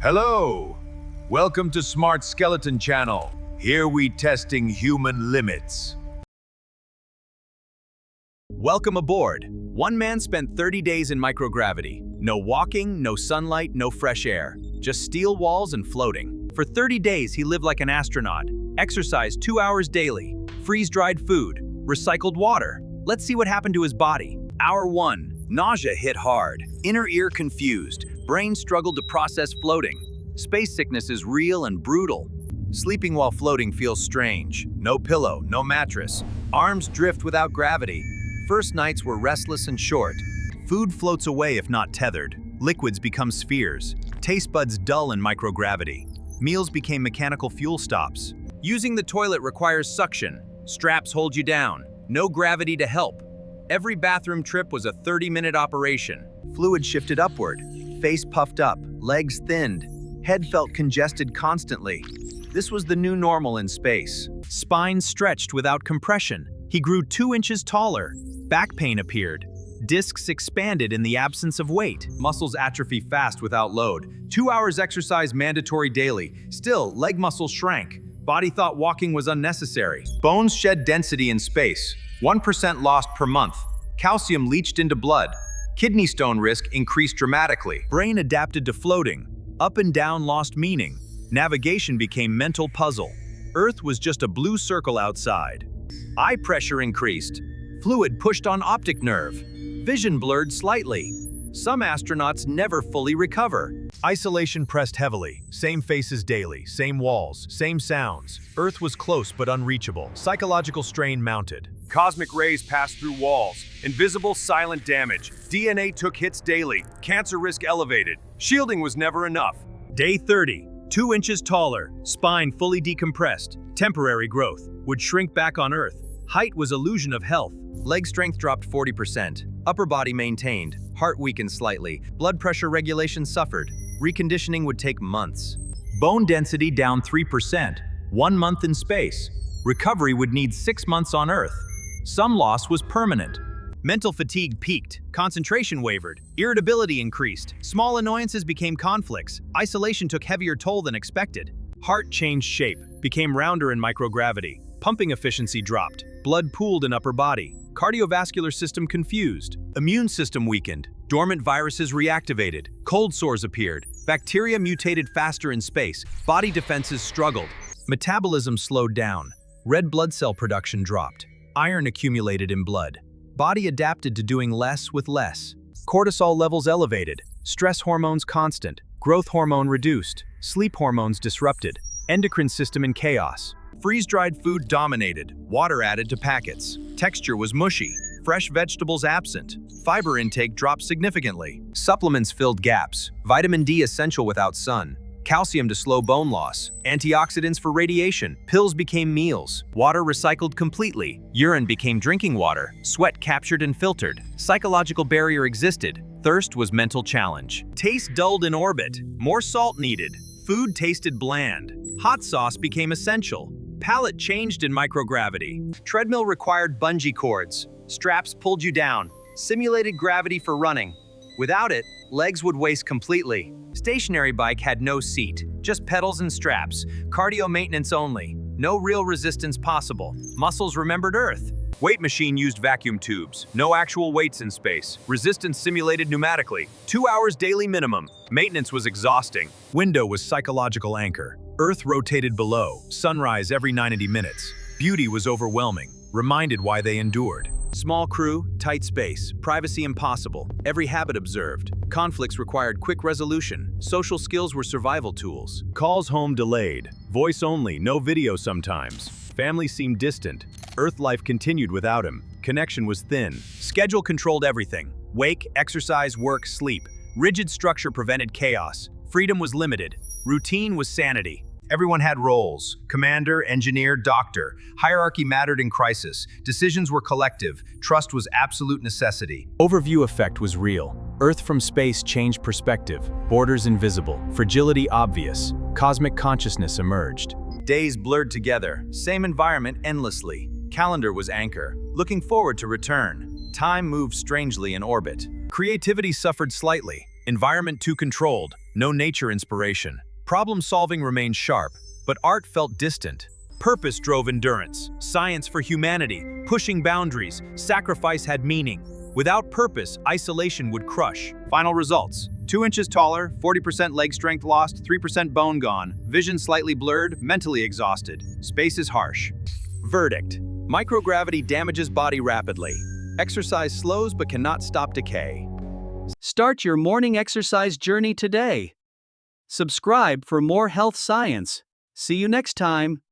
Hello! Welcome to Smart Skeleton Channel. Here we testing human limits. Welcome aboard. One man spent 30 days in microgravity. No walking, no sunlight, no fresh air. Just steel walls and floating. For 30 days, he lived like an astronaut. Exercised 2 hours daily. Freeze-dried food. Recycled water. Let's see what happened to his body. Hour 1. Nausea hit hard. Inner ear confused. Brain struggled to process floating. Space sickness is real and brutal. Sleeping while floating feels strange. No pillow, no mattress. Arms drift without gravity. First nights were restless and short. Food floats away if not tethered. Liquids become spheres. Taste buds dull in microgravity. Meals became mechanical fuel stops. Using the toilet requires suction. Straps hold you down. No gravity to help. Every bathroom trip was a 30-minute operation. Fluid shifted upward. Face puffed up, legs thinned. Head felt congested constantly. This was the new normal in space. Spine stretched without compression. He grew 2 inches taller. Back pain appeared. Discs expanded in the absence of weight. Muscles atrophy fast without load. 2 hours exercise mandatory daily. Still, leg muscles shrank. Body thought walking was unnecessary. Bones shed density in space. 1% lost per month. Calcium leached into blood. Kidney stone risk increased dramatically. Brain adapted to floating. Up and down lost meaning. Navigation became mental puzzle. Earth was just a blue circle outside. Eye pressure increased. Fluid pushed on optic nerve. Vision blurred slightly. Some astronauts never fully recover. Isolation pressed heavily. Same faces daily, same walls, same sounds. Earth was close but unreachable. Psychological strain mounted. Cosmic rays passed through walls. Invisible, silent damage. DNA took hits daily. Cancer risk elevated. Shielding was never enough. Day 30. 2 inches taller. Spine fully decompressed. Temporary growth. Would shrink back on Earth. Height was illusion of health. Leg strength dropped 40%. Upper body maintained. Heart weakened slightly. Blood pressure regulation suffered. Reconditioning would take months. Bone density down 3%. 1 month in space. Recovery would need 6 months on Earth. Some loss was permanent. Mental fatigue peaked. Concentration wavered. Irritability increased. Small annoyances became conflicts. Isolation took heavier toll than expected. Heart changed shape. Became rounder in microgravity. Pumping efficiency dropped. Blood pooled in upper body. Cardiovascular system confused. Immune system weakened. Dormant viruses reactivated. Cold sores appeared. Bacteria mutated faster in space. Body defenses struggled. Metabolism slowed down. Red blood cell production dropped. Iron accumulated in blood. Body adapted to doing less with less. Cortisol levels elevated. Stress hormones constant. Growth hormone reduced. Sleep hormones disrupted. Endocrine system in chaos. Freeze-dried food dominated. Water added to packets. Texture was mushy. Fresh vegetables absent. Fiber intake dropped significantly. Supplements filled gaps. Vitamin D essential without sun. Calcium to slow bone loss. Antioxidants for radiation. Pills became meals. Water recycled completely. Urine became drinking water. Sweat captured and filtered. Psychological barrier existed. Thirst was mental challenge. Taste dulled in orbit. More salt needed. Food tasted bland. Hot sauce became essential. Palate changed in microgravity. Treadmill required bungee cords. Straps pulled you down. Simulated gravity for running. Without it, legs would waste completely. Stationary bike had no seat, just pedals and straps. Cardio maintenance only. No real resistance possible. Muscles remembered Earth. Weight machine used vacuum tubes. No actual weights in space. Resistance simulated pneumatically. 2 hours daily minimum. Maintenance was exhausting. Window was psychological anchor. Earth rotated below. Sunrise every 90 minutes. Beauty was overwhelming. Reminded why they endured. Small crew, tight space, privacy impossible, every habit observed. Conflicts required quick resolution. Social skills were survival tools. Calls home delayed. Voice only, no video sometimes. Family seemed distant. Earth life continued without him. Connection was thin. Schedule controlled everything. Wake, exercise, work, sleep. Rigid structure prevented chaos. Freedom was limited. Routine was sanity. Everyone had roles: commander, engineer, doctor. Hierarchy mattered in crisis. Decisions were collective. Trust was absolute necessity. Overview effect was real. Earth from space changed perspective. Borders invisible. Fragility obvious. Cosmic consciousness emerged. Days blurred together. Same environment endlessly. Calendar was anchor. Looking forward to return. Time moved strangely in orbit. Creativity suffered slightly. Environment too controlled, no nature inspiration. Problem-solving remained sharp, but art felt distant. Purpose drove endurance, science for humanity, pushing boundaries, sacrifice had meaning. Without purpose, isolation would crush. Final results: 2 inches taller, 40% leg strength lost, 3% bone gone, vision slightly blurred, mentally exhausted. Space is harsh. Verdict: microgravity damages body rapidly. Exercise slows but cannot stop decay. Start your morning exercise journey today. Subscribe for more health science. See you next time.